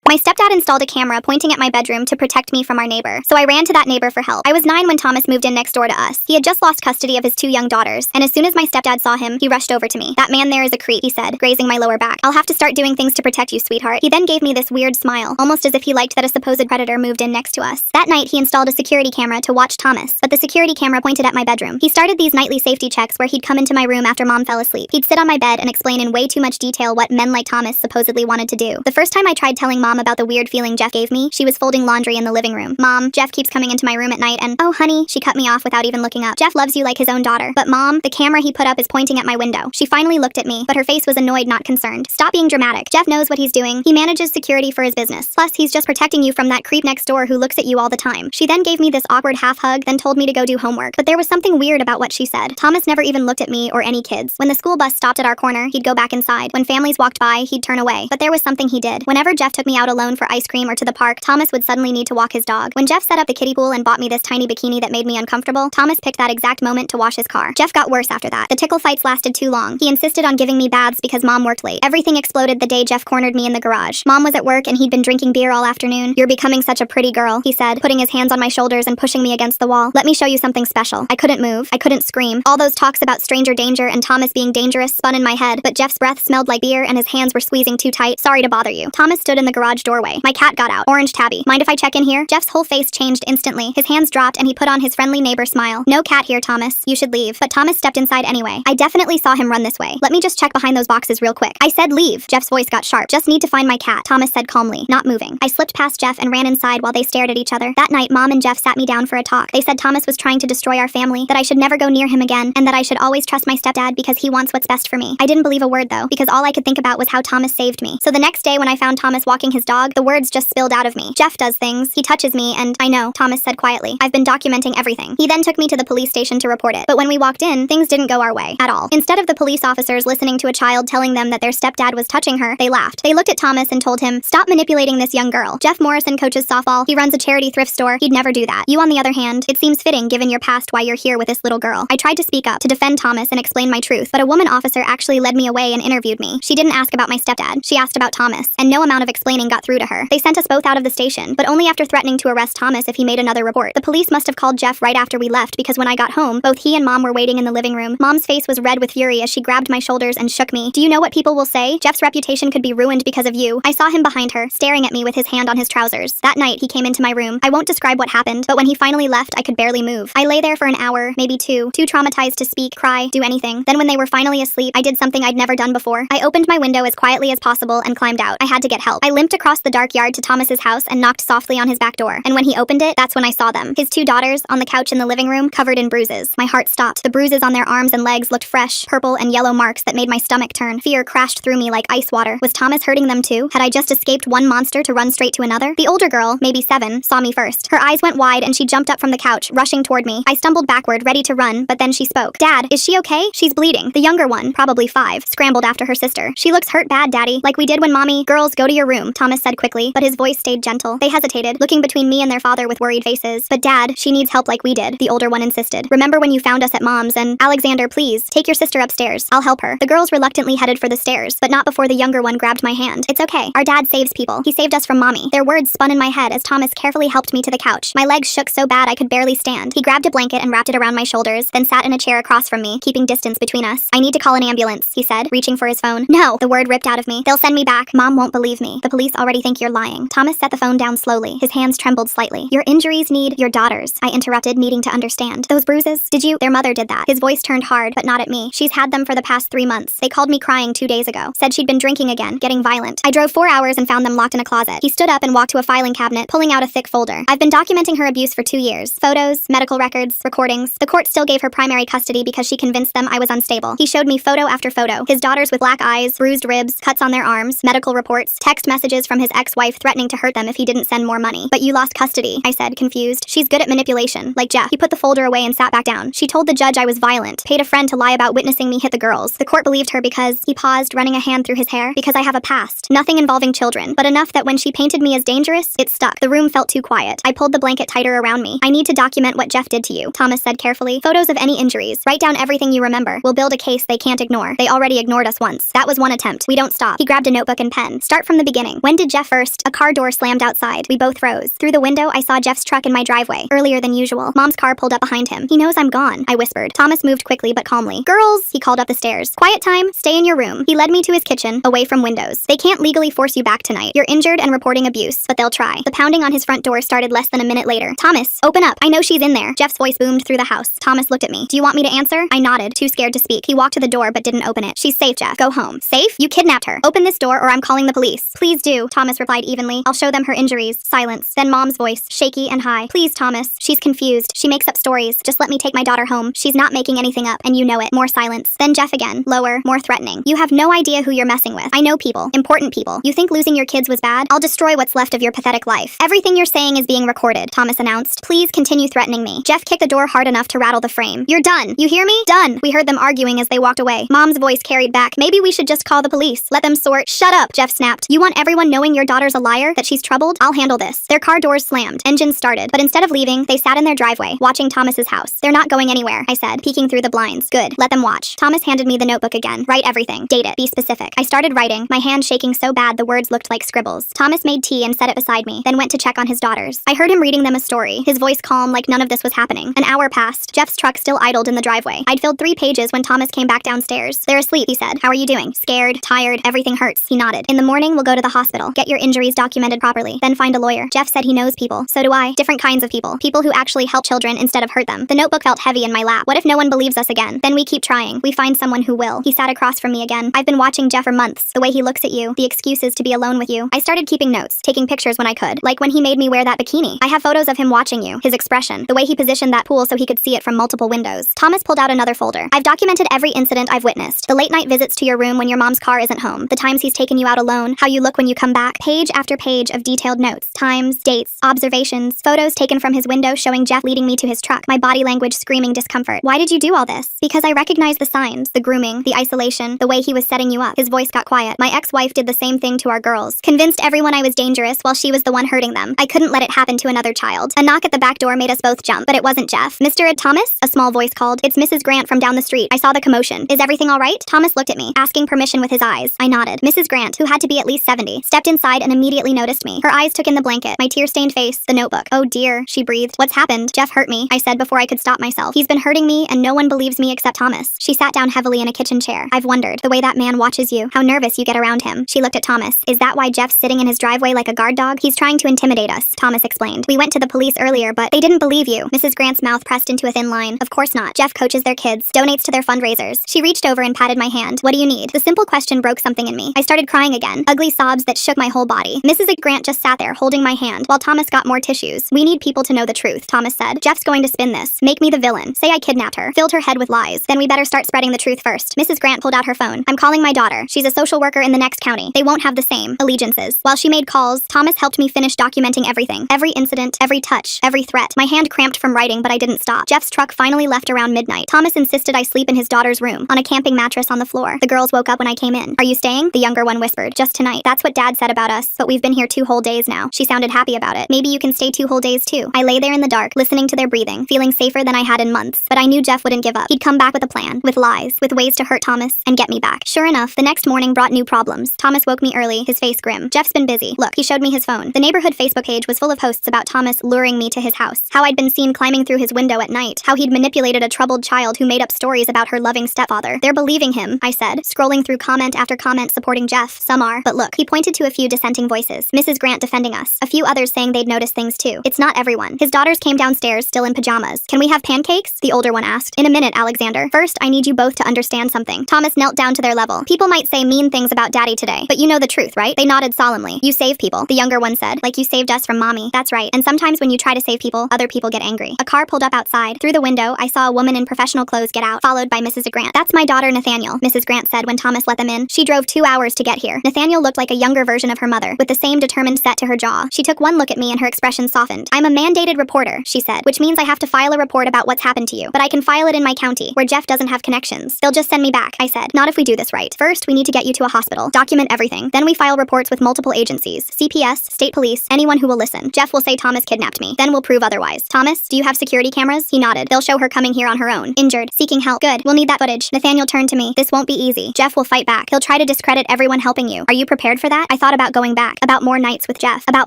My stepdad installed a camera pointing at my bedroom to protect me from our neighbor, so I ran to that neighbor for help. I was 9 when Thomas moved in next door to us. He had just lost custody of his 2 young daughters, and as soon as my stepdad saw him, he rushed over to me. "That man there is a creep," he said, grazing my lower back. "I'll have to start doing things to protect you, sweetheart." He then gave me this weird smile, almost as if he liked that a supposed predator moved in next to us. That night, he installed a security camera to watch Thomas, but the security camera pointed at my bedroom. He started these nightly safety checks where he'd come into my room after Mom fell asleep. He'd sit on my bed and explain in way too much detail what men like Thomas supposedly wanted to do. The first time I tried telling Mom about the weird feeling Jeff gave me, she was folding laundry in the living room. "Mom, Jeff keeps coming into my room at night and—" "Oh, honey," she cut me off without even looking up. "Jeff loves you like his own daughter." "But Mom, the camera he put up is pointing at my window." She finally looked at me, but her face was annoyed, not concerned. "Stop being dramatic. Jeff knows what he's doing. He manages security for his business. Plus, he's just protecting you from that creep next door who looks at you all the time." She then gave me this awkward half hug, then told me to go do homework. But there was something weird about what she said. Thomas never even looked at me or any kids. When the school bus stopped at our corner, he'd go back inside. When families walked by, he'd turn away. But there was something he did. Whenever Jeff took me out alone for ice cream or to the park, Thomas would suddenly need to walk his dog. When Jeff set up the kiddie pool and bought me this tiny bikini that made me uncomfortable, Thomas picked that exact moment to wash his car. Jeff got worse after that. The tickle fights lasted too long. He insisted on giving me baths because Mom worked late. Everything exploded the day Jeff cornered me in the garage. Mom was at work and he'd been drinking beer all afternoon. "You're becoming such a pretty girl," he said, putting his hands on my shoulders and pushing me against the wall. "Let me show you something special." I couldn't move. I couldn't scream. All those talks about stranger danger and Thomas being dangerous spun in my head, but Jeff's breath smelled like beer and his hands were squeezing too tight. "Sorry to bother you." Thomas stood in the garage doorway. My cat got out. "Orange tabby. Mind if I check in here?" Jeff's whole face changed instantly. His hands dropped and he put on his friendly neighbor smile. "No cat here, Thomas. You should leave." But Thomas stepped inside anyway. I definitely saw him run this way. "Let me just check behind those boxes real quick." I said leave. Jeff's voice got sharp. "Just need to find my cat," Thomas said calmly, not moving. I slipped past Jeff and ran inside while they stared at each other. That night, Mom and Jeff sat me down for a talk. They said Thomas was trying to destroy our family, that I should never go near him again, and that I should always trust my stepdad because he wants what's best for me. I didn't believe a word though, because all I could think about was how Thomas saved me. So the next day when I found Thomas walking his dog, the words just spilled out of me. "Jeff does things. He touches me and—" "I know," Thomas said quietly. "I've been documenting everything." He then took me to the police station to report it. But when we walked in, things didn't go our way at all. Instead of the police officers listening to a child telling them that their stepdad was touching her, they laughed. They looked at Thomas and told him, "Stop manipulating this young girl. Jeff Morrison coaches softball. He runs a charity thrift store. He'd never do that. You, on the other hand, it seems fitting given your past why you're here with this little girl." I tried to speak up, to defend Thomas and explain my truth, but a woman officer actually led me away and interviewed me. She didn't ask about my stepdad. She asked about Thomas, and no amount of explaining got through to her. They sent us both out of the station, but only after threatening to arrest Thomas if he made another report. The police must have called Jeff right after we left because when I got home, both he and Mom were waiting in the living room. Mom's face was red with fury as she grabbed my shoulders and shook me. "Do you know what people will say? Jeff's reputation could be ruined because of you." I saw him behind her, staring at me with his hand on his trousers. That night, he came into my room. I won't describe what happened, but when he finally left, I could barely move. I lay there for an hour, maybe two, too traumatized to speak, cry, do anything. Then when they were finally asleep, I did something I'd never done before. I opened my window as quietly as possible and climbed out. I had to get help. I limped across the dark yard to Thomas's house and knocked softly on his back door. And when he opened it, that's when I saw them. His 2 daughters, on the couch in the living room, covered in bruises. My heart stopped. The bruises on their arms and legs looked fresh, purple and yellow marks that made my stomach turn. Fear crashed through me like ice water. Was Thomas hurting them too? Had I just escaped one monster to run straight to another? The older girl, maybe 7, saw me first. Her eyes went wide and she jumped up from the couch, rushing toward me. I stumbled backward, ready to run, but then she spoke. "Dad, is she okay? She's bleeding." The younger one, probably 5, scrambled after her sister. "She looks hurt bad, Daddy, like we did when Mommy—" "Girls, go to your room," Thomas said quickly, but his voice stayed gentle. They hesitated, looking between me and their father with worried faces. "But Dad, she needs help like we did," the older one insisted. "Remember when you found us at Mom's and—" "Alexander, please, take your sister upstairs. I'll help her." The girls reluctantly headed for the stairs, but not before the younger one grabbed my hand. "It's okay. Our dad saves people. He saved us from Mommy." Their words spun in my head as Thomas carefully helped me to the couch. My legs shook so bad I could barely stand. He grabbed a blanket and wrapped it around my shoulders, then sat in a chair across from me, keeping distance between us. "I need to call an ambulance," he said, reaching for his phone. "No!" The word ripped out of me. "They'll send me back. Mom won't believe me. The police already think you're lying." Thomas set the phone down slowly. His hands trembled slightly. "Your injuries need your daughters," I interrupted, needing to understand. "Those bruises? Did you—" "Their mother did that." His voice turned hard, but not at me. "She's had them for the past 3 months. They called me crying 2 days ago. Said she'd been drinking again, getting violent. I drove 4 hours and found them locked in a closet." He stood up and walked to a filing cabinet, pulling out a thick folder. "I've been documenting her abuse for 2 years. Photos, medical records, recordings. The court still gave her primary custody because she convinced them I was unstable." He showed me photo after photo. His daughters with black eyes, bruised ribs, cuts on their arms, medical reports, text messages from his ex-wife threatening to hurt them if he didn't send more money. "But you lost custody," I said, confused. "She's good at manipulation, like Jeff." He put the folder away and sat back down. "She told the judge I was violent, paid a friend to lie about witnessing me hit the girls. The court believed her because—" He paused, running a hand through his hair. "Because I have a past. Nothing involving children, but enough that when she painted me as dangerous, it stuck." The room felt too quiet. I pulled the blanket tighter around me. "I need to document what Jeff did to you," Thomas said carefully. "Photos of any injuries. Write down everything you remember. We'll build a case they can't ignore. They already ignored us once. That was one attempt. We don't stop." He grabbed a notebook and pen. "Start from the beginning. When When did Jeff first? A car door slammed outside. We both froze. Through the window, I saw Jeff's truck in my driveway, earlier than usual. Mom's car pulled up behind him. He knows I'm gone, I whispered. Thomas moved quickly but calmly. Girls, he called up the stairs. Quiet time, stay in your room. He led me to his kitchen, away from windows. They can't legally force you back tonight. You're injured and reporting abuse, but they'll try. The pounding on his front door started less than a minute later. Thomas, open up. I know she's in there. Jeff's voice boomed through the house. Thomas looked at me. Do you want me to answer? I nodded, too scared to speak. He walked to the door but didn't open it. She's safe, Jeff. Go home. Safe? You kidnapped her. Open this door or I'm calling the police. Please do, Thomas replied evenly. I'll show them her injuries. Silence. Then Mom's voice, shaky and high. Please, Thomas. She's confused. She makes up stories. Just let me take my daughter home. She's not making anything up, and you know it. More silence. Then Jeff again. Lower, more threatening. You have no idea who you're messing with. I know people. Important people. You think losing your kids was bad? I'll destroy what's left of your pathetic life. Everything you're saying is being recorded, Thomas announced. Please continue threatening me. Jeff kicked the door hard enough to rattle the frame. You're done. You hear me? Done. We heard them arguing as they walked away. Mom's voice carried back. Maybe we should just call the police. Let them sort. Shut up, Jeff snapped. You want everyone knowing your daughter's a liar? That she's troubled? I'll handle this. Their car doors slammed. Engines started. But instead of leaving, they sat in their driveway, watching Thomas's house. They're not going anywhere, I said, peeking through the blinds. Good. Let them watch. Thomas handed me the notebook again. Write everything. Date it. Be specific. I started writing, my hand shaking so bad the words looked like scribbles. Thomas made tea and set it beside me, then went to check on his daughters. I heard him reading them a story, his voice calm like none of this was happening. An hour passed. Jeff's truck still idled in the driveway. I'd filled 3 pages when Thomas came back downstairs. They're asleep, he said. How are you doing? Scared? Tired? Everything hurts. He nodded. In the morning, we'll go to the hospital. Get your injuries documented properly. Then find a lawyer. Jeff said he knows people. So do I. Different kinds of people. People who actually help children instead of hurt them. The notebook felt heavy in my lap. What if no one believes us again? Then we keep trying. We find someone who will. He sat across from me again. I've been watching Jeff for months. The way he looks at you. The excuses to be alone with you. I started keeping notes. Taking pictures when I could. Like when he made me wear that bikini. I have photos of him watching you. His expression. The way he positioned that pool so he could see it from multiple windows. Thomas pulled out another folder. I've documented every incident I've witnessed. The late night visits to your room when your mom's car isn't home. The times he's taken you out alone. How you look when you come back. Page after page of detailed notes. Times, dates, observations, photos taken from his window showing Jeff leading me to his truck. My body language screaming discomfort. Why did you do all this? Because I recognized the signs. The grooming, the isolation, the way he was setting you up. His voice got quiet. My ex-wife did the same thing to our girls. Convinced everyone I was dangerous while she was the one hurting them. I couldn't let it happen to another child. A knock at the back door made us both jump, but it wasn't Jeff. Mr. Thomas? A small voice called. It's Mrs. Grant from down the street. I saw the commotion. Is everything all right? Thomas looked at me, asking permission with his eyes. I nodded. Mrs. Grant, who had to be at least 70, stepped inside and immediately noticed me. Her eyes took in the blanket, my tear-stained face, the notebook. Oh dear, she breathed. What's happened? Jeff hurt me, I said before I could stop myself. He's been hurting me and no one believes me except Thomas. She sat down heavily in a kitchen chair. I've wondered, the way that man watches you, how nervous you get around him. She looked at Thomas. Is that why Jeff's sitting in his driveway like a guard dog? He's trying to intimidate us, Thomas explained. We went to the police earlier, but they didn't believe you. Mrs. Grant's mouth pressed into a thin line. Of course not. Jeff coaches their kids, donates to their fundraisers. She reached over and patted my hand. What do you need? The simple question broke something in me. I started crying again. Ugly sobs that shook my whole body. Mrs. Grant just sat there holding my hand while Thomas got more tissues. We need people to know the truth, Thomas said. Jeff's going to spin this. Make me the villain. Say I kidnapped her. Filled her head with lies. Then we better start spreading the truth first. Mrs. Grant pulled out her phone. I'm calling my daughter. She's a social worker in the next county. They won't have the same allegiances. While she made calls, Thomas helped me finish documenting everything. Every incident, every touch, every threat. My hand cramped from writing, but I didn't stop. Jeff's truck finally left around midnight. Thomas insisted I sleep in his daughter's room, on a camping mattress on the floor. The girls woke up when I came in. Are you staying? The younger one whispered. Just tonight. That's what Dad said about us, but we've been here 2 whole days now. She sounded happy about it. Maybe you can stay 2 whole days too. I lay there in the dark, listening to their breathing, feeling safer than I had in months. But I knew Jeff wouldn't give up. He'd come back with a plan, with lies, with ways to hurt Thomas, and get me back. Sure enough, the next morning brought new problems. Thomas woke me early, his face grim. Jeff's been busy. Look, he showed me his phone. The neighborhood Facebook page was full of posts about Thomas luring me to his house. How I'd been seen climbing through his window at night. How he'd manipulated a troubled child who made up stories about her loving stepfather. They're believing him, I said, scrolling through comment after comment supporting Jeff. Some are. But look, he pointed to a few dissenting voices. Mrs. Grant defending us. A few others saying they'd noticed things too. It's not everyone. His daughters came downstairs still in pajamas. Can we have pancakes? The older one asked. In a minute, Alexander. First, I need you both to understand something. Thomas knelt down to their level. People might say mean things about Daddy today, but you know the truth, right? They nodded solemnly. You save people, the younger one said. Like you saved us from Mommy. That's right. And sometimes when you try to save people, other people get angry. A car pulled up outside. Through the window, I saw a woman in professional clothes get out, followed by Mrs. Grant. That's my daughter Nathaniel, Mrs. Grant said when Thomas let them in. She drove 2 hours to get here. Nathaniel looked like a younger version of her mother, with the same determined set to her jaw. She took one look at me and her expression softened. I'm a mandated reporter, she said, which means I have to file a report about what's happened to you. But I can file it in my county, where Jeff doesn't have connections. They'll just send me back, I said. Not if we do this right. First, we need to get you to a hospital. Document everything. Then we file reports with multiple agencies. CPS, state police, anyone who will listen. Jeff will say Thomas kidnapped me. Then we'll prove otherwise. Thomas, do you have security cameras? He nodded. They'll show her coming here on her own. Injured. Seeking help. Good. We'll need that footage. Nathaniel turned to me. This won't be easy. Jeff will fight back. He'll try to discredit everyone helping you. Are you prepared for that? I thought thought about going back, about more nights with Jeff, about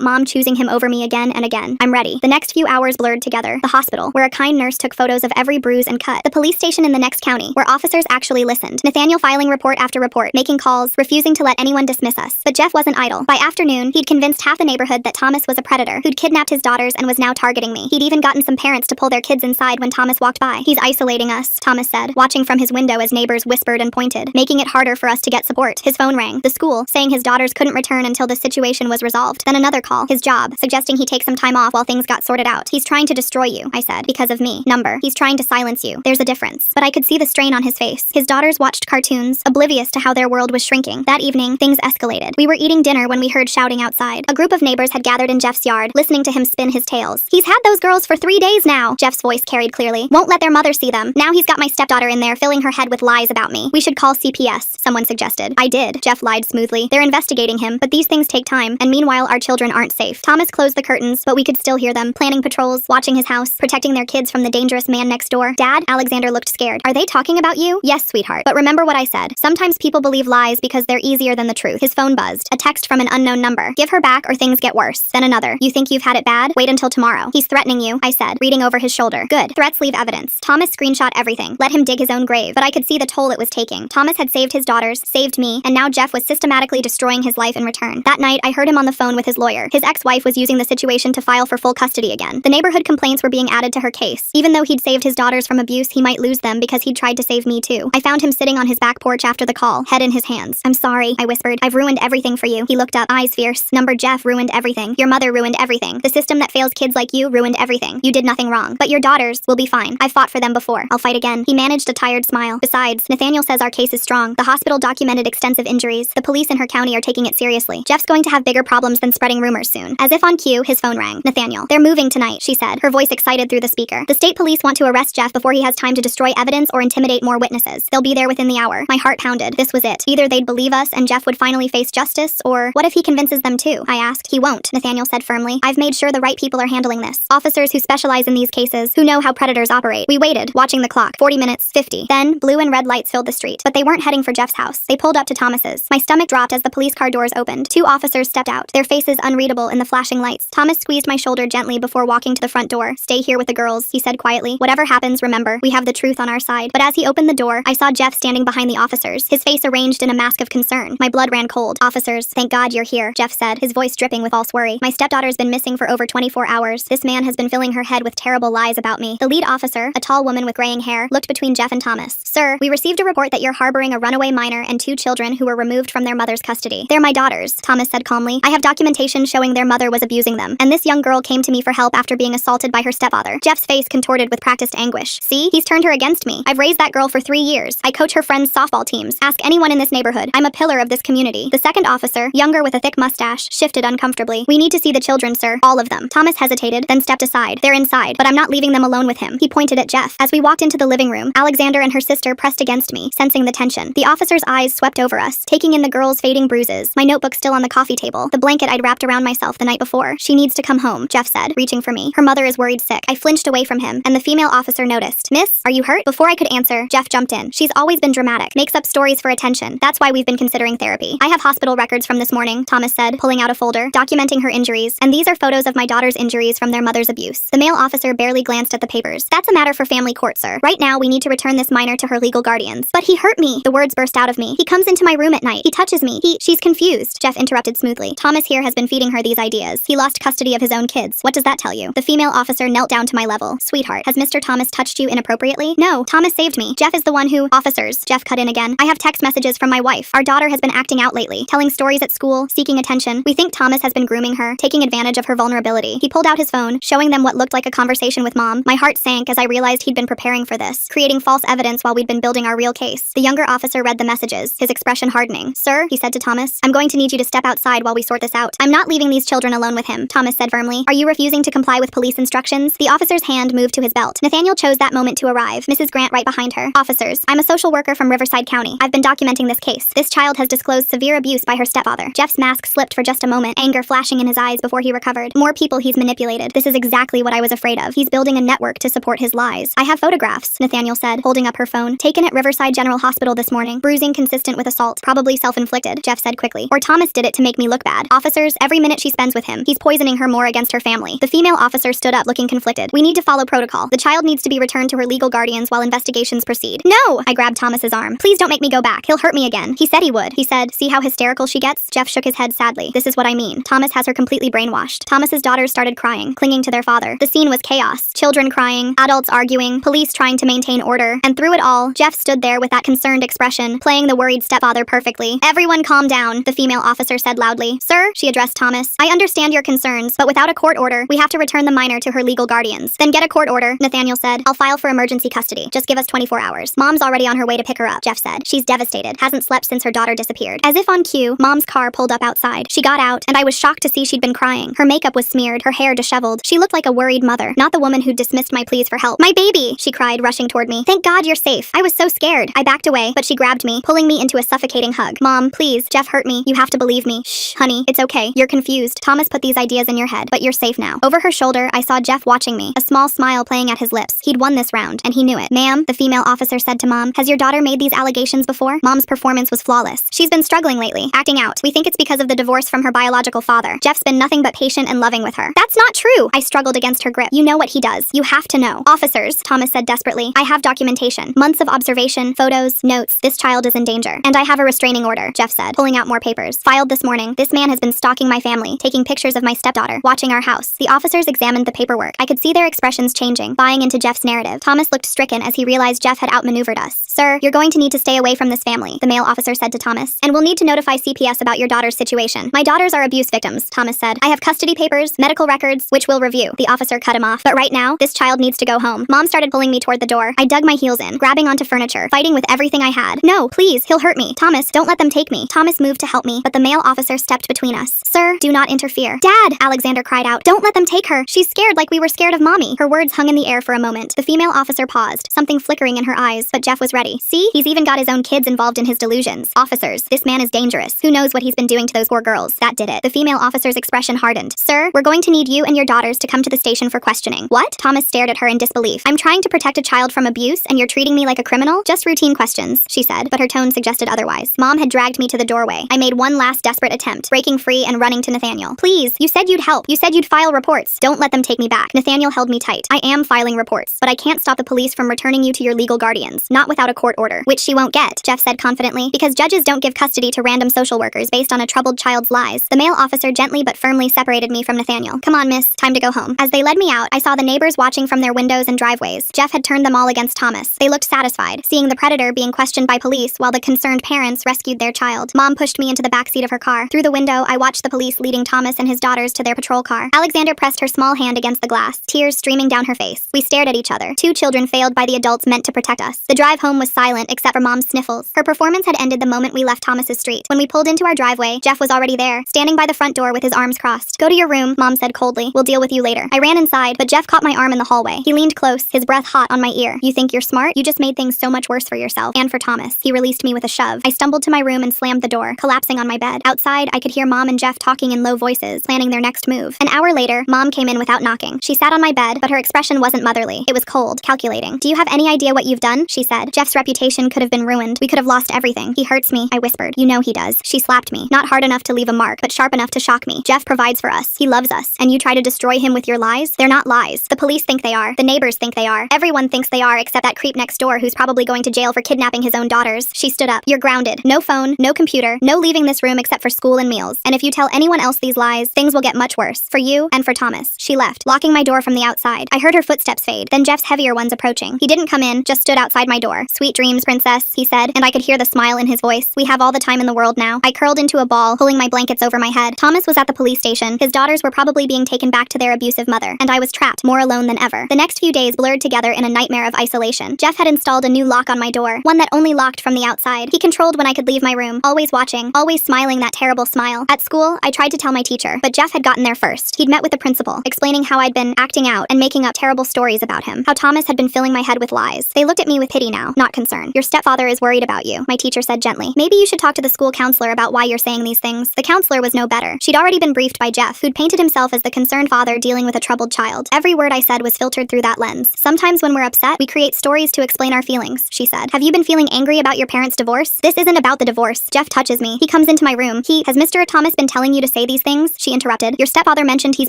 mom choosing him over me again and again. I'm ready. The next few hours blurred together. The hospital, where a kind nurse took photos of every bruise and cut. The police station in the next county, where officers actually listened. Nathaniel filing report after report, making calls, refusing to let anyone dismiss us. But Jeff wasn't idle. By afternoon, he'd convinced half the neighborhood that Thomas was a predator, who'd kidnapped his daughters and was now targeting me. He'd even gotten some parents to pull their kids inside when Thomas walked by. He's isolating us, Thomas said, watching from his window as neighbors whispered and pointed, making it harder for us to get support. His phone rang. The school, saying his daughters couldn't return until the situation was resolved. Then another call. His job, suggesting he take some time off while things got sorted out. He's trying to destroy you, I said, because of me. Number. He's trying to silence you. There's a difference. But I could see the strain on his face. His daughters watched cartoons, oblivious to how their world was shrinking. That evening, things escalated. We were eating dinner when we heard shouting outside. A group of neighbors had gathered in Jeff's yard, listening to him spin his tales. He's had those girls for 3 days now, Jeff's voice carried clearly. Won't let their mother see them. Now he's got my stepdaughter in there filling her head with lies about me. We should call CPS, someone suggested. I did, Jeff lied smoothly. They're investigating him, but these things take time, and meanwhile our children aren't safe. Thomas closed the curtains, but we could still hear them, planning patrols, watching his house, protecting their kids from the dangerous man next door. Dad? Alexander looked scared. Are they talking about you? Yes, sweetheart. But remember what I said. Sometimes people believe lies because they're easier than the truth. His phone buzzed. A text from an unknown number. Give her back or things get worse. Then another. You think you've had it bad? Wait until tomorrow. He's threatening you, I said, reading over his shoulder. Good. Threats leave evidence. Thomas screenshot everything. Let him dig his own grave. But I could see the toll it was taking. Thomas had saved his daughters, saved me, and now Jeff was systematically destroying his life in return. That night, I heard him on the phone with his lawyer. His ex-wife was using the situation to file for full custody again. The neighborhood complaints were being added to her case. Even though he'd saved his daughters from abuse, he might lose them because he'd tried to save me too. I found him sitting on his back porch after the call, head in his hands. I'm sorry, I whispered. I've ruined everything for you. He looked up, eyes fierce. Number Jeff ruined everything. Your mother ruined everything. The system that fails kids like you ruined everything. You did nothing wrong. But your daughters will be fine. I've fought for them before. I'll fight again. He managed a tired smile. Besides, Nathaniel says our case is strong. The hospital documented extensive injuries. The police in her county are taking it seriously. Jeff's going to have bigger problems than spreading rumors soon. As if on cue, his phone rang. Nathaniel. They're moving tonight, she said, her voice excited through the speaker. The state police want to arrest Jeff before he has time to destroy evidence or intimidate more witnesses. They'll be there within the hour. My heart pounded. This was it. Either they'd believe us and Jeff would finally face justice, or what if he convinces them too? I asked. He won't, Nathaniel said firmly. I've made sure the right people are handling this. Officers who specialize in these cases, who know how predators operate. We waited, watching the clock. 40 minutes, 50. Then, blue and red lights filled the street. But they weren't heading for Jeff's house. They pulled up to Thomas's. My stomach dropped as the police car doors opened. 2 officers stepped out, their faces unreadable in the flashing lights. Thomas squeezed my shoulder gently before walking to the front door. Stay here with the girls, he said quietly. Whatever happens, remember, we have the truth on our side. But as he opened the door, I saw Jeff standing behind the officers, his face arranged in a mask of concern. My blood ran cold. Officers, thank God you're here, Jeff said, his voice dripping with false worry. My stepdaughter's been missing for over 24 hours. This man has been filling her head with terrible lies about me. The lead officer, a tall woman with graying hair, looked between Jeff and Thomas. Sir, we received a report that you're harboring a runaway minor and 2 children who were removed from their mother's custody. They're my daughters, Thomas said calmly. I have documentation showing their mother was abusing them, and this young girl came to me for help after being assaulted by her stepfather. Jeff's face contorted with practiced anguish. See? He's turned her against me. I've raised that girl for 3 years. I coach her friends' softball teams. Ask anyone in this neighborhood. I'm a pillar of this community. The second officer, younger with a thick mustache, shifted uncomfortably. We need to see the children, sir. All of them. Thomas hesitated, then stepped aside. They're inside, but I'm not leaving them alone with him. He pointed at Jeff. As we walked into the living room, Alexander and her sister pressed against me, sensing the tension. The officer's eyes swept over us, taking in the girl's fading bruises, my notebook still on the coffee table, the blanket I'd wrapped around myself the night before. She needs to come home, Jeff said, reaching for me. Her mother is worried sick. I flinched away from him, and the female officer noticed. Miss, are you hurt? Before I could answer, Jeff jumped in. She's always been dramatic, makes up stories for attention. That's why we've been considering therapy. I have hospital records from this morning, Thomas said, pulling out a folder, documenting her injuries, and these are photos of my daughter's injuries from their mother's abuse. The male officer barely glanced at the papers. That's a matter for family court, sir. Right now, we need to return this minor to her legal guardians. But he hurt me. The words burst out of me. He comes into my room at night. He touches me. She's confused, Jeff interrupted smoothly. Thomas here has been feeding her these ideas. He lost custody of his own kids. What does that tell you? The female officer knelt down to my level. Sweetheart, has Mr. Thomas touched you inappropriately? No, Thomas saved me. Jeff is the one who— Officers, Jeff cut in again. I have text messages from my wife. Our daughter has been acting out lately, telling stories at school, seeking attention. We think Thomas has been grooming her, taking advantage of her vulnerability. He pulled out his phone, showing them what looked like a conversation with mom. My heart sank as I realized he'd been preparing for this, creating false evidence while we'd been building our real case. The younger officer read the messages, his expression hardening. Sir, he said to Thomas, I'm going to need you to step outside while we sort this out. I'm not leaving these children alone with him, Thomas said firmly. Are you refusing to comply with police instructions? The officer's hand moved to his belt. Nathaniel chose that moment to arrive, Mrs. Grant right behind her. Officers, I'm a social worker from Riverside County. I've been documenting this case. This child has disclosed severe abuse by her stepfather. Jeff's mask slipped for just a moment, anger flashing in his eyes before he recovered. More people he's manipulated. This is exactly what I was afraid of. He's building a network to support his lies. I have photographs, Nathaniel said, holding up her phone. Taken at Riverside General Hospital this morning. Bruising consistent with assault. Probably self-inflicted, Jeff said quickly. Or Thomas did it to make me look bad. Officers, every minute she spends with him, he's poisoning her more against her family. The female officer stood up looking conflicted. We need to follow protocol. The child needs to be returned to her legal guardians while investigations proceed. No! I grabbed Thomas's arm. Please don't make me go back. He'll hurt me again. He said he would. He said, see how hysterical she gets? Jeff shook his head sadly. This is what I mean. Thomas has her completely brainwashed. Thomas's daughters started crying, clinging to their father. The scene was chaos. Children crying, adults arguing, police trying to maintain order. And through it all, Jeff stood there with that concerned expression, playing the worried stepfather perfectly. Everyone calm down, the female officer said loudly. Sir, she addressed Thomas, I understand your concerns, but without a court order, we have to return the minor to her legal guardians. Then get a court order, Nathaniel said. I'll file for emergency custody. Just give us 24 hours. Mom's already on her way to pick her up, Jeff said. She's devastated, hasn't slept since her daughter disappeared. As if on cue, Mom's car pulled up outside. She got out, and I was shocked to see she'd been crying. Her makeup was smeared, her hair disheveled. She looked like a worried mother, not the woman who dismissed my pleas for help. My baby, she cried, rushing toward me. Thank God you're safe. I was so scared. I backed away, but she grabbed me, pulling me into a suffocating hug. Mom, please, Jeff hurt me. You have to believe me. Shh, honey, it's okay. You're confused. Thomas put these ideas in your head, but you're safe now. Over her shoulder, I saw Jeff watching me, a small smile playing at his lips. He'd won this round, and he knew it. Ma'am, the female officer said to Mom, has your daughter made these allegations before? Mom's performance was flawless. She's been struggling lately, acting out. We think it's because of the divorce from her biological father. Jeff's been nothing but patient and loving with her. That's not true! I struggled against her grip. You know what he does. You have to know. Officers, Thomas said desperately, I have documentation. Months of observation, photos, notes. This child is in danger. And I have a restraining order, Jeff said, pulling out more papers. Filed this morning. This man has been stalking my family, taking pictures of my stepdaughter, watching our house. The officers examined the paperwork. I could see their expressions changing, buying into Jeff's narrative. Thomas looked stricken as he realized Jeff had outmaneuvered us. Sir, you're going to need to stay away from this family, the male officer said to Thomas. And we'll need to notify CPS about your daughter's situation. My daughters are abuse victims, Thomas said. I have custody papers, medical records, which we'll review. The officer cut him off. But right now, this child needs to go home. Mom started pulling me toward the door. I dug my heels in, grabbing onto furniture, fighting with everything I had. No, please, he'll hurt me. Thomas, don't let them take me. Thomas moved to help me, but the male officer stepped between us. Sir, do not interfere. Dad, Alexander cried out. Don't let them take her. She's scared like we were scared of Mommy. Her words hung in the air for a moment. The female officer paused, something flickering in her eyes, but Jeff was ready. See, he's even got his own kids involved in his delusions. Officers, this man is dangerous. Who knows what he's been doing to those poor girls? That did it. The female officer's expression hardened. Sir, we're going to need you and your daughters to come to the station for questioning. What? Thomas stared at her in disbelief. I'm trying to protect a child from abuse and you're treating me like a criminal? Just routine questions, she said, but her tone suggested otherwise. Mom had dragged me to the doorway. I made one last desperate attempt, breaking free and running to Nathaniel. Please, you said you'd help. You said you'd file reports. Don't let them take me back. Nathaniel held me tight. I am filing reports, but I can't stop the police from returning you to your legal guardians, not without a court order, which she won't get, Jeff said confidently, because judges don't give custody to random social workers based on a troubled child's lies. The male officer gently but firmly separated me from Nathaniel. Come on, miss, time to go home. As they led me out, I saw the neighbors watching from their windows and driveways. Jeff had turned them all against Thomas. They looked satisfied, seeing the predator being questioned by police while the concerned parents rescued their child. Mom pushed me into the backseat of her car. Through the window, I watched the police leading Thomas and his daughters to their patrol car. Alexander pressed her small hand against the glass, tears streaming down her face. We stared at each other. Two children failed by the adults meant to protect us. The drive home was silent except for Mom's sniffles. Her performance had ended the moment we left Thomas's street. When we pulled into our driveway, Jeff was already there, standing by the front door with his arms crossed. Go to your room, Mom said coldly. We'll deal with you later. I ran inside, but Jeff caught my arm in the hallway. He leaned close, his breath hot on my ear. You think you're smart? You just made things so much worse for yourself and for Thomas. He released me with a shove. I stumbled to my room and slammed the door, collapsing on my bed. Outside, I could hear Mom and Jeff talking in low voices, planning their next move. An hour later, Mom came in without knocking. She sat on my bed, but her expression wasn't motherly. It was cold, calculating. Do you have any idea what you've done? She said. Jeff's reputation could have been ruined. We could have lost everything. He hurts me, I whispered. You know he does. She slapped me. Not hard enough to leave a mark, but sharp enough to shock me. Jeff provides for us. He loves us. And you try to destroy him with your lies? They're not lies. The police think they are. The neighbors think they are. Everyone thinks they are except that creep next door who's probably going to jail for kidnapping his own daughters. She stood up. You're grounded. No phone, no computer, no leaving this room except for school and meals. And if you tell anyone else these lies, things will get much worse. For you and for Thomas. She left, locking my door from the outside. I heard her footsteps fade, then Jeff's heavier ones approaching. He didn't come in, just stood outside my door. Sweet dreams, princess, he said, and I could hear the smile in his voice. We have all the time in the world now. I curled into a ball, pulling my blankets over my head. Thomas was at the police station. His daughters were probably being taken back to their abusive mother, and I was trapped, more alone than ever. The next few days blurred together in a nightmare of isolation. Jeff had installed a new lock on my door, one that only locked from the outside. He controlled when I could leave my room, always watching, always smiling that terrible smile. At school, I tried to tell my teacher, but Jeff had gotten there first. He'd met with the principal, explaining how I'd been acting out and making up terrible stories about him, how Thomas had been filling my head with lies. They looked at me with pity now, not concern. Your stepfather is worried about you, my teacher said gently. Maybe you should talk to the school counselor about why you're saying these things. The counselor was no better. She'd already been briefed by Jeff, who'd painted himself as the concerned father dealing with a troubled child. Every word I said was filtered through that lens. Sometimes when we're upset, we create stories to explain our feelings, she said. Have you been feeling angry about your parents' divorce? This isn't about the divorce. Jeff touches me. He comes into to my room. Has Mr. Thomas been telling you to say these things? She interrupted. Your stepfather mentioned he's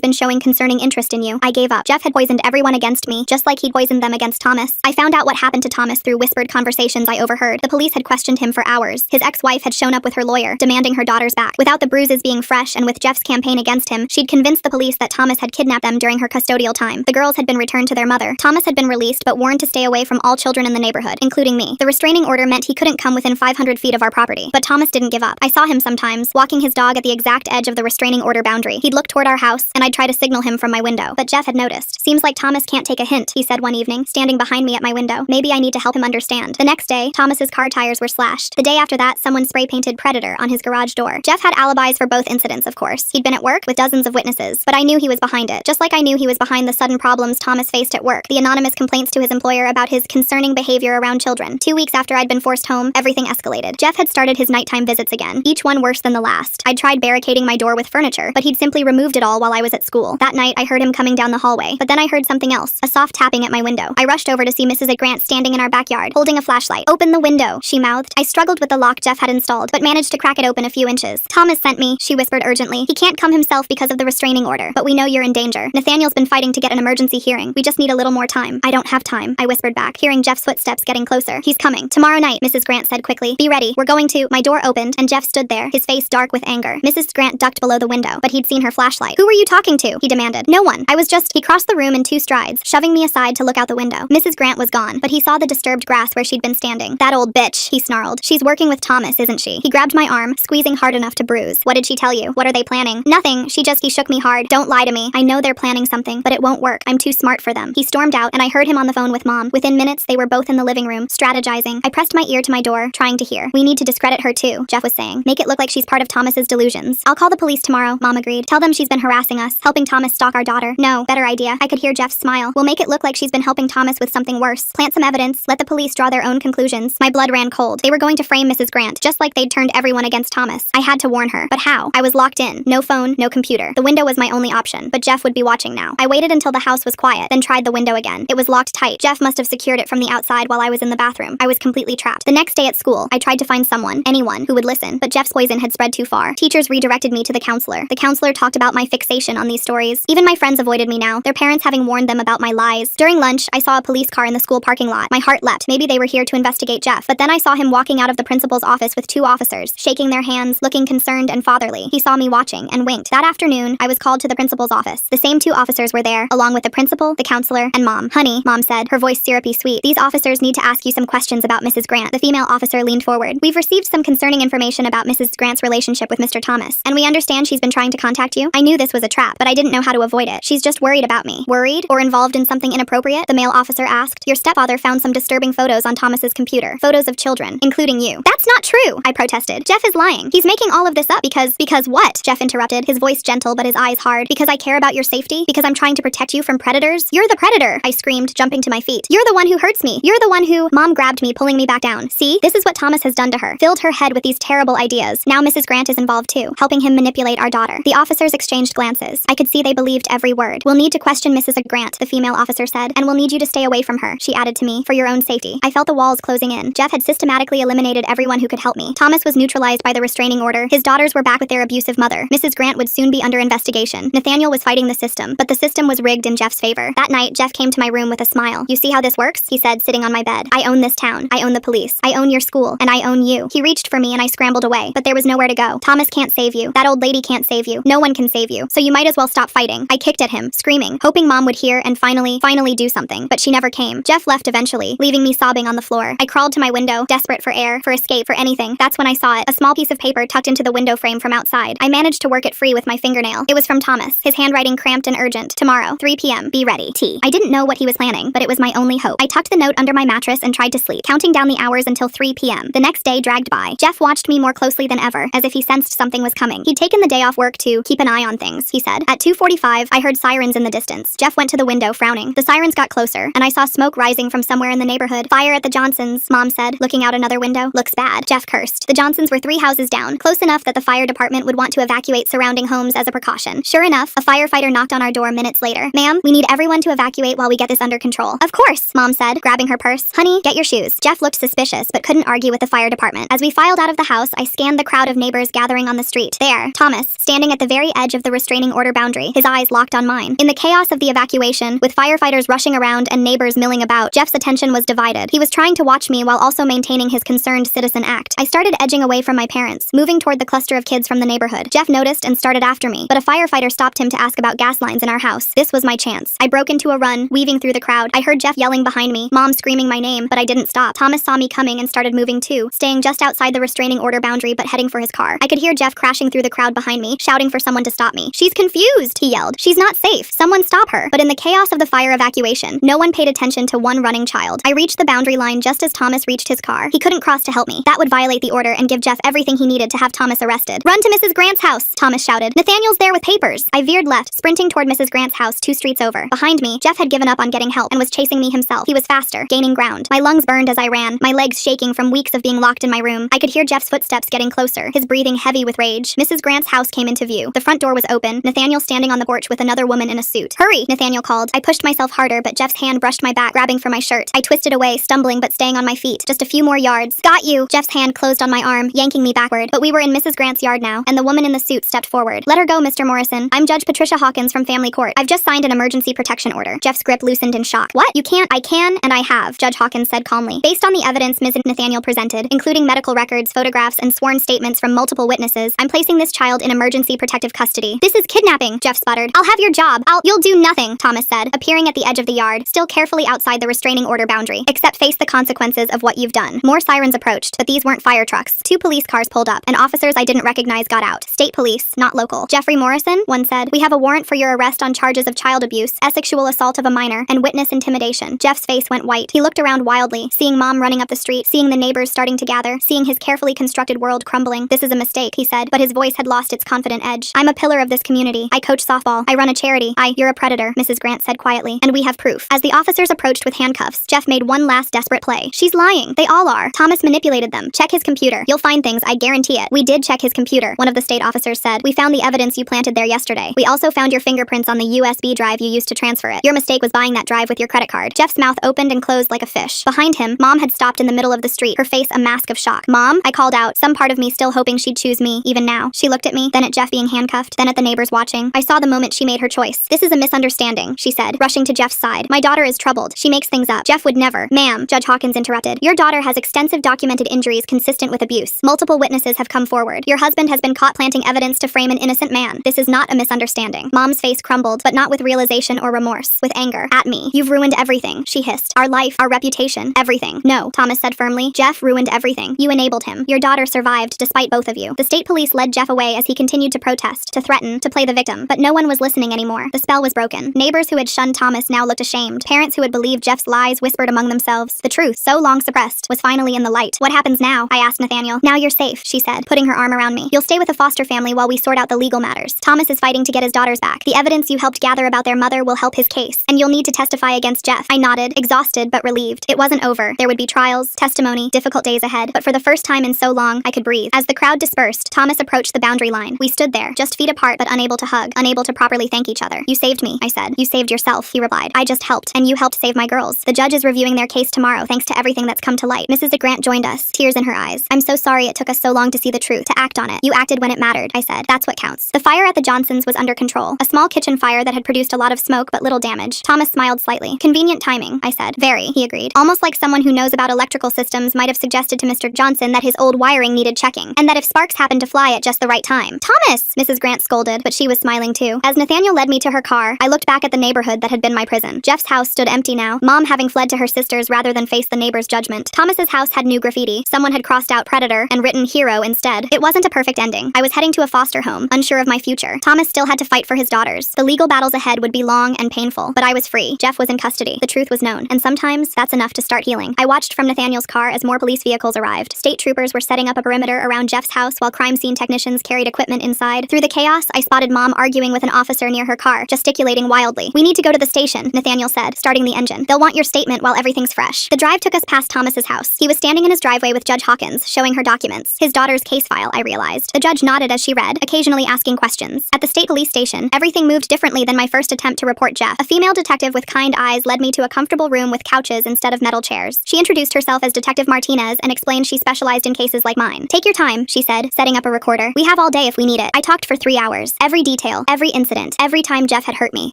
been showing concerning interest in you. I gave up. Jeff had poisoned everyone against me, just like he'd poisoned them against Thomas. I found out what happened to Thomas through whispered conversations I overheard. The police had questioned him for hours. His ex-wife had shown up with her lawyer, demanding her daughters back. Without the bruises being fresh and with Jeff's campaign against him, she'd convinced the police that Thomas had kidnapped them during her custodial time. The girls had been returned to their mother. Thomas had been released but warned to stay away from all children in the neighborhood, including me. The restraining order meant he couldn't come within 500 feet of our property. But Thomas didn't give up. I saw him sometimes, walking his dog at the exact edge of the restraining order boundary. He'd look toward our house, and I'd try to signal him from my window. But Jeff had noticed. Seems like Thomas can't take a hint, he said one evening, standing behind me at my window. Maybe I need to help him understand. The next day, Thomas's car tires were slashed. The day after that, someone spray-painted Predator on his garage door. Jeff had alibis for both incidents, of course. He'd been at work with dozens of witnesses, but I knew he was behind it. Just like I knew he was behind the sudden problems Thomas faced at work, the anonymous complaints to his employer about his concerning behavior around children. 2 weeks after I'd been forced home, everything escalated. Jeff had started his nighttime visits again, each one worse than the last. I'd tried barricading my door with furniture, but he'd simply removed it all while I was at school. That night, I heard him coming down the hallway, but then I heard something else, a soft tapping at my window. I rushed over to see Mrs. Grant standing in our backyard, holding a flashlight. "Open the window," she mouthed. I struggled with the lock Jeff had installed, but managed to crack it open a few inches. "Thomas sent me," she whispered urgently. "He can't come himself because of the restraining order, but we know you're in danger. Nathaniel's been fighting to get an emergency hearing. We just need a little more time." "I don't have time," I whispered back, hearing Jeff's footsteps getting closer. "He's coming. Tomorrow night," Mrs. Grant said quickly. "Be ready. We're going to—" My door opened, and Jeff stood there, his face dark with anger. Mrs. Grant ducked below the window, but he'd seen her flashlight. "Who were you talking to?" he demanded. "No one. I was just—" He crossed the room in 2 strides, shoving me aside to look out the window. Mrs. Grant was gone, but he saw the disturbed grass where she'd been standing. "That old bitch," he snarled. "She's working with Thomas, isn't she?" He grabbed my arm, squeezing hard enough to bruise. "What did she tell you? What are they planning?" "Nothing. He shook me hard. "Don't lie to me. I know they're planning something, but it won't work. I'm too smart for them." He stormed out, and I heard him on the phone with Mom. Within minutes, they were both in the living room, strategizing. I pressed my ear to my door, trying to hear. "We need to discredit her too," Jeff was saying. "Make it look like she's part of Thomas's delusions." "I'll call the police tomorrow," Mom agreed. "Tell them she's been harassing us, helping Thomas stalk our daughter." "No, better idea." I could hear Jeff's smile. "We'll make it look like she's been helping Thomas with something worse. Plant some evidence, let the police draw their own conclusions." My blood ran cold. They were going to frame Mrs. Grant, just like they'd turned everyone against Thomas. I had to warn her. But how? I was locked in. No phone, no computer. The window was my only option, but Jeff would be watching now. I waited until the house was quiet, then tried the window again. It was locked tight. Jeff must have secured it from the outside while I was in the bathroom. I was completely trapped. The next day at school, I tried to find someone, anyone, who would listen, but Jeff's poison had spread too far. Teachers redirected me to the counselor. The counselor talked about my fixation on these stories. Even my friends avoided me now, their parents having warned them about my lies. During lunch, I saw a police car in the school parking lot. My heart leapt. Maybe they were here to investigate Jeff. But then I saw him walking out of the principal's office with 2 officers, shaking their hands, looking concerned and fatherly. He saw me watching and winked. That afternoon, I was called to the principal's office. The same 2 officers were there, along with the principal, the counselor, and Mom. "Honey," Mom said, her voice syrupy sweet, "these officers need to ask you some questions about Mrs. Grant." The female officer leaned forward. "We've received some concerning information about Mrs. Grant's relationship with Mr. Thomas, and we understand she's been trying to contact you." I knew this was a trap, but I didn't know how to avoid it. "She's just worried about me." "Worried? Or involved in something inappropriate?" the male officer asked. "Your stepfather found some disturbing photos on Thomas's computer. Photos of children, including you." "That's not true," I protested. "Jeff is lying. He's making all of this up because—" "Because what?" Jeff interrupted, his voice gentle but his eyes hard. "Because I care about your safety? Because I'm trying to protect you from predators?" "You're the predator," I screamed, jumping to my feet. "You're the one who hurts me. You're the one who—" Mom grabbed me, pulling me back down. "See? This is what Thomas has done to her. Filled her head with these terrible ideas. Now Mrs. Grant is involved too, helping him manipulate our daughter." The officers exchanged glances. I could see they believed every word. "We'll need to question Mrs. Grant," the female officer said, "and we'll need you to stay away from her," she added to me, "for your own safety." I felt the walls closing in. Jeff had systematically eliminated everyone who could help me. Thomas was neutralized by the restraining order. His daughters were back with their abusive mother. Mrs. Grant would soon be under investigation. Nathaniel was fighting the system, but the system was rigged in Jeff's favor. That night, Jeff came to my room with a smile. "You see how this works?" he said, sitting on my bed. "I own this town. I own the police. I own your school. And I own you." He reached for me and I scrambled away, but there was nowhere to go. "Thomas can't save you. That old lady can't save you. No one can save you. So you might as well stop fighting." I kicked at him, screaming, hoping Mom would hear and finally do something. But she never came. Jeff left eventually, leaving me sobbing on the floor. I crawled to my window, desperate for air, for escape, for anything. That's when I saw it, a small piece of paper tucked into the window frame from outside. I managed to work it free with my fingernail. It was from Thomas, his handwriting cramped and urgent. "Tomorrow, 3 p.m. Be ready. T." I didn't know what he was planning, but it was my only hope. I tucked the note under my mattress and tried to sleep, counting down the hours until 3 p.m. The next day dragged by. Jeff watched me more closely than ever, as if he sensed something was coming. He'd taken the day off work to keep an eye on things, he said. At 2:45, I heard sirens in the distance. Jeff went to the window, frowning. The sirens got closer, and I saw smoke rising from somewhere in the neighborhood. "Fire at the Johnsons," Mom said, looking out another window. "Looks bad," Jeff cursed. The Johnsons were 3 houses down, close enough that the fire department would want to evacuate surrounding homes as a precaution. Sure enough, a firefighter knocked on our door minutes later. "Ma'am, we need everyone to evacuate while we get this under control." "Of course," Mom said, grabbing her purse. "Honey, get your shoes." Jeff looked suspicious, but couldn't argue with the fire department. As we filed out of the house, I scanned scanned the crowd of neighbors gathering on the street. There, Thomas, standing at the very edge of the restraining order boundary, his eyes locked on mine. In the chaos of the evacuation, with firefighters rushing around and neighbors milling about, Jeff's attention was divided. He was trying to watch me while also maintaining his concerned citizen act. I started edging away from my parents, moving toward the cluster of kids from the neighborhood. Jeff noticed and started after me, but a firefighter stopped him to ask about gas lines in our house. This was my chance. I broke into a run, weaving through the crowd. I heard Jeff yelling behind me, Mom screaming my name, but I didn't stop. Thomas saw me coming and started moving too, staying just outside the restraining order boundary but heading for his car. I could hear Jeff crashing through the crowd behind me, shouting for someone to stop me. She's confused, he yelled. She's not safe. Someone stop her. But in the chaos of the fire evacuation, no one paid attention to one running child. I reached the boundary line just as Thomas reached his car. He couldn't cross to help me. That would violate the order and give Jeff everything he needed to have Thomas arrested. Run to Mrs. Grant's house, Thomas shouted. Nathaniel's there with papers. I veered left, sprinting toward Mrs. Grant's house 2 streets over. Behind me, Jeff had given up on getting help and was chasing me himself. He was faster, gaining ground. My lungs burned as I ran, my legs shaking from weeks of being locked in my room. I could hear Jeff's footsteps getting closer, his breathing heavy with rage. Mrs. Grant's house came into view. The front door was open, Nathaniel standing on the porch with another woman in a suit. Hurry, Nathaniel called. I pushed myself harder, but Jeff's hand brushed my back, grabbing for my shirt. I twisted away, stumbling but staying on my feet. Just a few more yards. Got you! Jeff's hand closed on my arm, yanking me backward. But we were in Mrs. Grant's yard now, and the woman in the suit stepped forward. Let her go, Mr. Morrison. I'm Judge Patricia Hawkins from Family Court. I've just signed an emergency protection order. Jeff's grip loosened in shock. What? You can't. I can, and I have, Judge Hawkins said calmly. Based on the evidence Ms. Nathaniel presented, including medical records, photographs, and sworn statements from multiple witnesses, I'm placing this child in emergency protective custody. This is kidnapping, Jeff sputtered. I'll have your job. You'll do nothing, Thomas said, appearing at the edge of the yard, still carefully outside the restraining order boundary, except face the consequences of what you've done. More sirens approached, but these weren't fire trucks. 2 police cars pulled up, and officers I didn't recognize got out. State police, not local. Jeffrey Morrison, one said, we have a warrant for your arrest on charges of child abuse, sexual assault of a minor, and witness intimidation. Jeff's face went white. He looked around wildly, seeing Mom running up the street, seeing the neighbors starting to gather, seeing his carefully constructed world crumbling. This is a mistake, he said, but his voice had lost its confident edge. I'm a pillar of this community. I coach softball. I run a charity. You're a predator, Mrs. Grant said quietly, and we have proof. As the officers approached with handcuffs, Jeff made one last desperate play. She's lying. They all are. Thomas manipulated them. Check his computer. You'll find things, I guarantee it. We did check his computer, one of the state officers said. We found the evidence you planted there yesterday. We also found your fingerprints on the USB drive you used to transfer it. Your mistake was buying that drive with your credit card. Jeff's mouth opened and closed like a fish. Behind him, Mom had stopped in the middle of the street, her face a mask of shock. Mom? I called out, some part of me still hoping she'd choose me, even now. She looked at me, then at Jeff being handcuffed, then at the neighbors watching. I saw the moment she made her choice. This is a misunderstanding, she said, rushing to Jeff's side. My daughter is troubled. She makes things up. Jeff would never. Ma'am, Judge Hawkins interrupted. Your daughter has extensive documented injuries consistent with abuse. Multiple witnesses have come forward. Your husband has been caught planting evidence to frame an innocent man. This is not a misunderstanding. Mom's face crumbled, but not with realization or remorse, with anger. At me. You've ruined everything, she hissed. Our life, our reputation, everything. No, Thomas said firmly. Jeff ruined everything. You enabled him. Your daughter survived despite both of you. The state police led Jeff away as he continued to protest, to threaten, to play the victim. But no one was listening anymore. The spell was broken. Neighbors who had shunned Thomas now looked ashamed. Parents who had believed Jeff's lies whispered among themselves. The truth, so long suppressed, was finally in the light. What happens now? I asked Nathaniel. Now you're safe, she said, putting her arm around me. You'll stay with a foster family while we sort out the legal matters. Thomas is fighting to get his daughters back. The evidence you helped gather about their mother will help his case, and you'll need to testify against Jeff. I nodded, exhausted but relieved. It wasn't over. There would be trials, testimony, difficult days ahead, but for the first time in so long, I could breathe. As the crowd dispersed, Thomas approached the boundary line. We stood there, just feet apart but unable to hug, unable to properly thank each other. You saved me, I said. You saved yourself, he replied. I just helped, and you helped save my girls. The judge is reviewing their case tomorrow, thanks to everything that's come to light. Mrs. Grant joined us, tears in her eyes. I'm so sorry it took us so long to see the truth, to act on it. You acted when it mattered, I said. That's what counts. The fire at the Johnsons was under control. A small kitchen fire that had produced a lot of smoke but little damage. Thomas smiled slightly. Convenient timing, I said. Very, he agreed. Almost like someone who knows about electrical systems might have suggested to Mr. Johnson that his old wiring needed checking, and that if sparks happened to fly at just the right time. Thomas! Mrs. Grant scolded, but she was smiling too. As Nathaniel led me to her car, I looked back at the neighborhood that had been my prison. Jeff's house stood empty now, Mom having fled to her sister's rather than face the neighbor's judgment. Thomas's house had new graffiti. Someone had crossed out predator and written hero instead. It wasn't a perfect ending. I was heading to a foster home, unsure of my future. Thomas still had to fight for his daughters. The legal battles ahead would be long and painful, but I was free. Jeff was in custody. The truth was known, and sometimes that's enough to start healing. I watched from Nathaniel's car as more police vehicles arrived. State troopers were setting up a perimeter around Jeff's house while crime scene technicians carried equipment inside. Through the chaos, I spotted Mom arguing with an officer near her car, gesticulating wildly. We need to go to the station, Nathaniel said, starting the engine. They'll want your statement while everything's fresh. The drive took us past Thomas's house. He was standing in his driveway with Judge Hawkins, showing her documents. His daughter's case file, I realized. The judge nodded as she read, occasionally asking questions. At the state police station, everything moved differently than my first attempt to report Jeff. A female detective with kind eyes led me to a comfortable room with couches instead of metal chairs. She introduced herself as Detective Martinez and explained she specialized in cases like mine. Take Take your time, she said, setting up a recorder. We have all day if we need it. I talked for 3 hours. Every detail, every incident, every time Jeff had hurt me.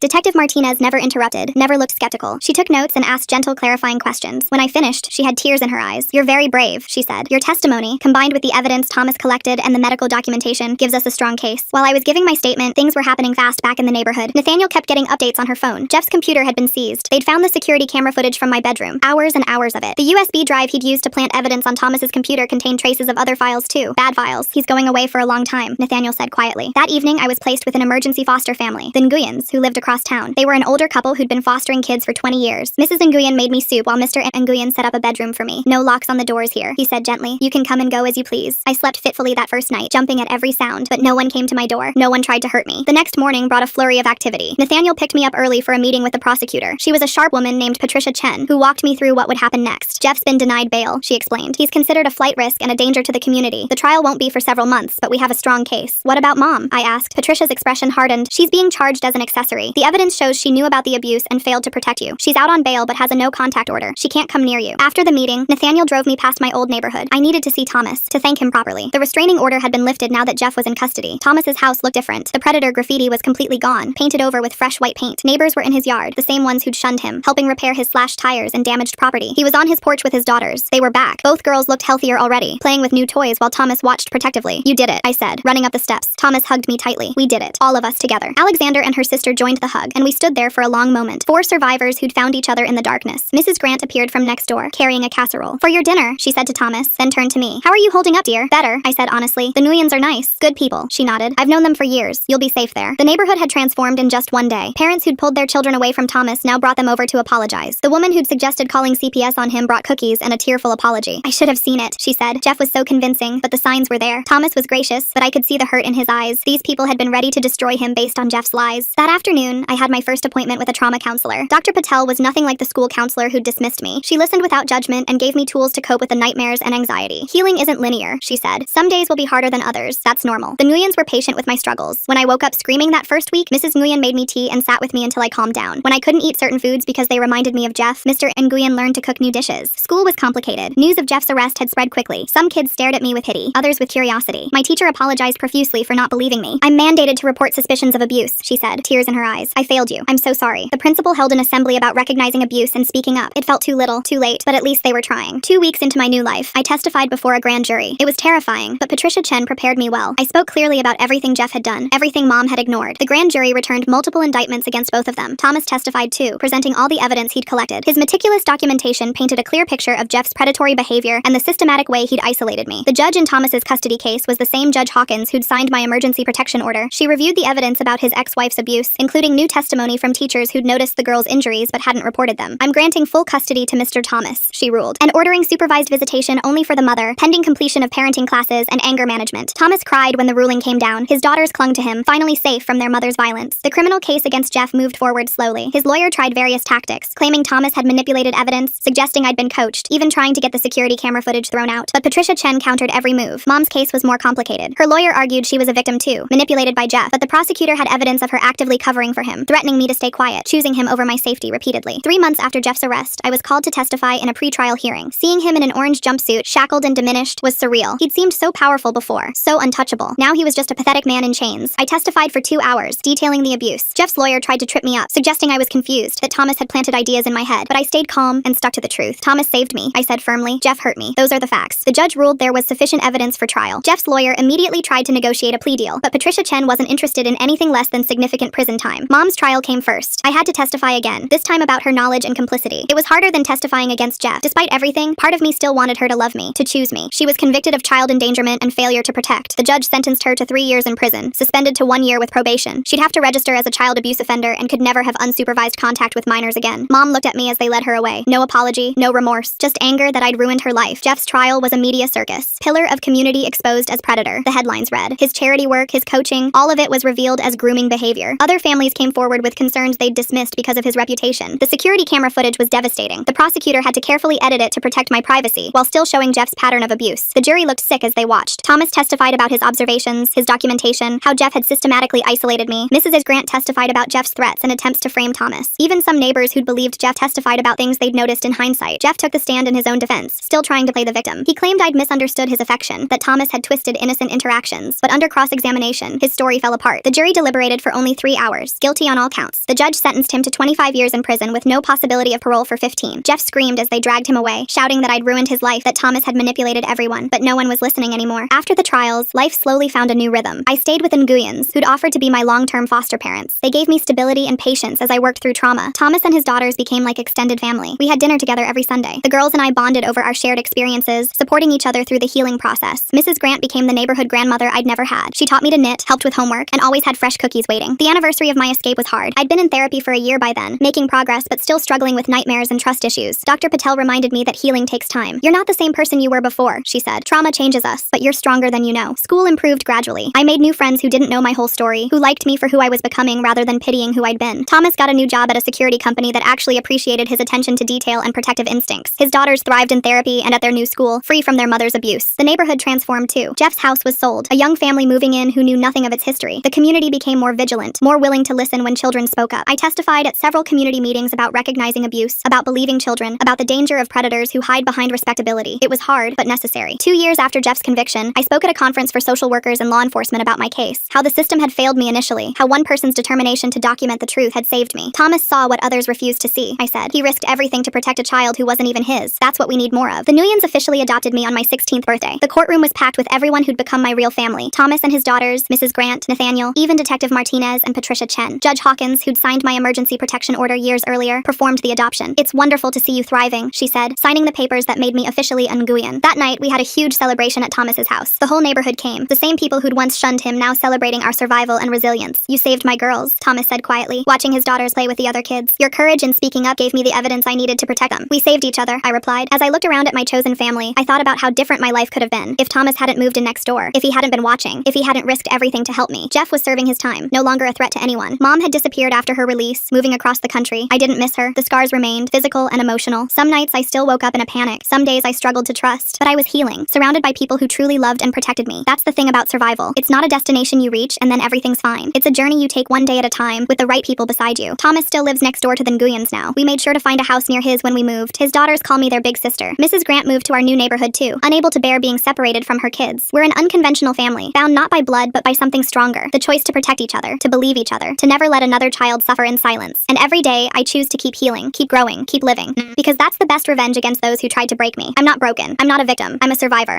Detective Martinez never interrupted, never looked skeptical. She took notes and asked gentle, clarifying questions. When I finished, she had tears in her eyes. You're very brave, she said. Your testimony, combined with the evidence Thomas collected and the medical documentation, gives us a strong case. While I was giving my statement, things were happening fast back in the neighborhood. Nathaniel kept getting updates on her phone. Jeff's computer had been seized. They'd found the security camera footage from my bedroom. Hours and hours of it. The USB drive he'd used to plant evidence on Thomas's computer contained traces of other files too. Bad files. He's going away for a long time, Nathaniel said quietly. That evening, I was placed with an emergency foster family, the Nguyens, who lived across town. They were an older couple who'd been fostering kids for 20 years. Mrs. Nguyen made me soup while Mr. Nguyen set up a bedroom for me. No locks on the doors here, he said gently. You can come and go as you please. I slept fitfully that first night, jumping at every sound, but no one came to my door. No one tried to hurt me. The next morning brought a flurry of activity. Nathaniel picked me up early for a meeting with the prosecutor. She was a sharp woman named Patricia Chen, who walked me through what would happen next. Jeff's been denied bail, she explained. He's considered a flight risk and a danger to the community. The trial won't be for several months, but we have a strong case. What about Mom? I asked. Patricia's expression hardened. She's being charged as an accessory. The evidence shows she knew about the abuse and failed to protect you. She's out on bail but has a no-contact order. She can't come near you. After the meeting, Nathaniel drove me past my old neighborhood. I needed to see Thomas, to thank him properly. The restraining order had been lifted now that Jeff was in custody. Thomas's house looked different. The Predator graffiti was completely gone, painted over with fresh white paint. Neighbors were in his yard, the same ones who'd shunned him, helping repair his slashed tires and damaged property. He was on his porch with his daughters. They were back. Both girls looked healthier already, playing with new toys while Thomas watched protectively. You did it, I said, running up the steps. Thomas hugged me tightly. We did it. All of us together. Alexander and her sister joined the hug, and we stood there for a long moment. 4 survivors who'd found each other in the darkness. Mrs. Grant appeared from next door, carrying a casserole. For your dinner, she said to Thomas, then turned to me. How are you holding up, dear? Better, I said honestly. The Nguyens are nice. Good people, she nodded. I've known them for years. You'll be safe there. The neighborhood had transformed in just one day. Parents who'd pulled their children away from Thomas now brought them over to apologize. The woman who'd suggested calling CPS on him brought cookies and a tearful apology. I should have seen it, she said. Jeff was so convincing, but the signs were there. Thomas was gracious, but I could see the hurt in his eyes. These people had been ready to destroy him based on Jeff's lies. That afternoon, I had my first appointment with a trauma counselor. Dr. Patel was nothing like the school counselor who'd dismissed me. She listened without judgment and gave me tools to cope with the nightmares and anxiety. Healing isn't linear, she said. Some days will be harder than others. That's normal. The Nguyens were patient with my struggles. When I woke up screaming that first week, Mrs. Nguyen made me tea and sat with me until I calmed down. When I couldn't eat certain foods because they reminded me of Jeff, Mr. Nguyen learned to cook new dishes. School was complicated. News of Jeff's arrest had spread quickly. Some kids stared at me with pity, others with curiosity. My teacher apologized profusely for not believing me. I'm mandated to report suspicions of abuse, she said, tears in her eyes. I failed you. I'm so sorry. The principal held an assembly about recognizing abuse and speaking up. It felt too little, too late, but at least they were trying. 2 weeks into my new life, I testified before a grand jury. It was terrifying, but Patricia Chen prepared me well. I spoke clearly about everything Jeff had done, everything Mom had ignored. The grand jury returned multiple indictments against both of them. Thomas testified too, presenting all the evidence he'd collected. His meticulous documentation painted a clear picture of Jeff's predatory behavior and the systematic way he'd isolated me. The judge in Thomas's custody case was the same Judge Hawkins who'd signed my emergency protection order. She reviewed the evidence about his ex-wife's abuse, including new testimony from teachers who'd noticed the girl's injuries but hadn't reported them. I'm granting full custody to Mr. Thomas, she ruled, and ordering supervised visitation only for the mother, pending completion of parenting classes and anger management. Thomas cried when the ruling came down. His daughters clung to him, finally safe from their mother's violence. The criminal case against Jeff moved forward slowly. His lawyer tried various tactics, claiming Thomas had manipulated evidence, suggesting I'd been coached, even trying to get the security camera footage thrown out. But Patricia Chen countered every move. Mom's case was more complicated. Her lawyer argued she was a victim too, manipulated by Jeff, but the prosecutor had evidence of her actively covering for him, threatening me to stay quiet, choosing him over my safety repeatedly. 3 months after Jeff's arrest, I was called to testify in a pre-trial hearing. Seeing him in an orange jumpsuit, shackled and diminished, was surreal. He'd seemed so powerful before, so untouchable. Now he was just a pathetic man in chains. I testified for 2 hours, detailing the abuse. Jeff's lawyer tried to trip me up, suggesting I was confused, that Thomas had planted ideas in my head, but I stayed calm and stuck to the truth. Thomas saved me, I said firmly. Jeff hurt me. Those are the facts. The judge ruled there was sufficient evidence for trial. Jeff's lawyer immediately tried to negotiate a plea deal, but Patricia Chen wasn't interested in anything less than significant prison time. Mom's trial came first. I had to testify again, this time about her knowledge and complicity. It was harder than testifying against Jeff. Despite everything, part of me still wanted her to love me, to choose me. She was convicted of child endangerment and failure to protect. The judge sentenced her to 3 years in prison, suspended to 1 year with probation. She'd have to register as a child abuse offender and could never have unsupervised contact with minors again. Mom looked at me as they led her away. No apology, no remorse, just anger that I'd ruined her life. Jeff's trial was a media circus. Pillar of community exposed as predator, the headlines read. His charity work, his coaching, all of it was revealed as grooming behavior. Other families came forward with concerns they'd dismissed because of his reputation. The security camera footage was devastating. The prosecutor had to carefully edit it to protect my privacy, while still showing Jeff's pattern of abuse. The jury looked sick as they watched. Thomas testified about his observations, his documentation, how Jeff had systematically isolated me. Mrs. Grant testified about Jeff's threats and attempts to frame Thomas. Even some neighbors who'd believed Jeff testified about things they'd noticed in hindsight. Jeff took the stand in his own defense, still trying to play the victim. He claimed I'd misunderstood his his affection, that Thomas had twisted innocent interactions, but under cross-examination, his story fell apart. The jury deliberated for only 3 hours, guilty on all counts. The judge sentenced him to 25 years in prison with no possibility of parole for 15. Jeff screamed as they dragged him away, shouting that I'd ruined his life, that Thomas had manipulated everyone, but no one was listening anymore. After the trials, life slowly found a new rhythm. I stayed with Nguyens, who'd offered to be my long-term foster parents. They gave me stability and patience as I worked through trauma. Thomas and his daughters became like extended family. We had dinner together every Sunday. The girls and I bonded over our shared experiences, supporting each other through the healing process. Mrs. Grant became the neighborhood grandmother I'd never had. She taught me to knit, helped with homework, and always had fresh cookies waiting. The anniversary of my escape was hard. I'd been in therapy for a year by then, making progress but still struggling with nightmares and trust issues. Dr. Patel reminded me that healing takes time. You're not the same person you were before, she said. Trauma changes us, but you're stronger than you know. School improved gradually. I made new friends who didn't know my whole story, who liked me for who I was becoming rather than pitying who I'd been. Thomas got a new job at a security company that actually appreciated his attention to detail and protective instincts. His daughters thrived in therapy and at their new school, free from their mother's abuse. The neighborhood transformed too. Jeff's house was sold, a young family moving in who knew nothing of its history. The community became more vigilant, more willing to listen when children spoke up. I testified at several community meetings about recognizing abuse, about believing children, about the danger of predators who hide behind respectability. It was hard, but necessary. 2 years after Jeff's conviction, I spoke at a conference for social workers and law enforcement about my case, how the system had failed me initially, how one person's determination to document the truth had saved me. Thomas saw what others refused to see, I said. He risked everything to protect a child who wasn't even his. That's what we need more of. The Nguyens officially adopted me on my 16th birthday. The courtroom was packed with everyone who'd become my real family. Thomas and his daughters, Mrs. Grant, Nathaniel, even Detective Martinez and Patricia Chen. Judge Hawkins, who'd signed my emergency protection order years earlier, performed the adoption. It's wonderful to see you thriving, she said, signing the papers that made me officially Nguyen. That night, we had a huge celebration at Thomas's house. The whole neighborhood came. The same people who'd once shunned him now celebrating our survival and resilience. You saved my girls, Thomas said quietly, watching his daughters play with the other kids. Your courage in speaking up gave me the evidence I needed to protect them. We saved each other, I replied. As I looked around at my chosen family, I thought about how different my life could have been if Thomas hadn't moved in next door, if he hadn't been watching, if he hadn't risked everything to help me. Jeff was serving his time, no longer a threat to anyone. Mom had disappeared after her release, moving across the country. I didn't miss her. The scars remained, physical and emotional. Some nights I still woke up in a panic. Some days I struggled to trust. But I was healing, surrounded by people who truly loved and protected me. That's the thing about survival. It's not a destination you reach and then everything's fine. It's a journey you take one day at a time with the right people beside you. Thomas still lives next door to the Nguyens now. We made sure to find a house near his when we moved. His daughters call me their big sister. Mrs. Grant moved to our new neighborhood too, unable to bear being separated from her kids. We're an unconventional family, bound not by blood but by something stronger. The choice to protect each other, to believe each other, to never let another child suffer in silence. And every day, I choose to keep healing, keep growing, keep living. Because that's the best revenge against those who tried to break me. I'm not broken. I'm not a victim. I'm a survivor.